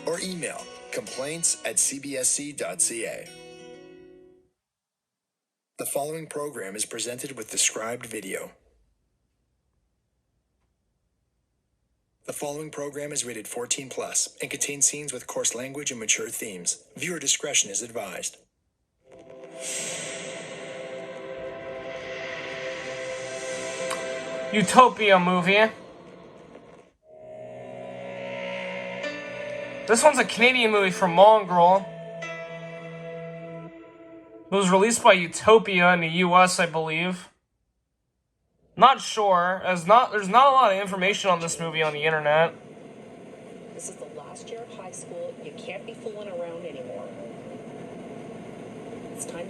or email complaints@cbsc.ca. The following program is presented with described video. The following program is rated 14+ and contains scenes with coarse language and mature themes. Viewer discretion is advised. Utopia movie. This one's a Canadian movie from Mongrel. It was released by Utopia in the US, I believe. Not sure, as there's not a lot of information on this movie on the internet. This is the last year of high school. You can't be fooling around anymore. It's time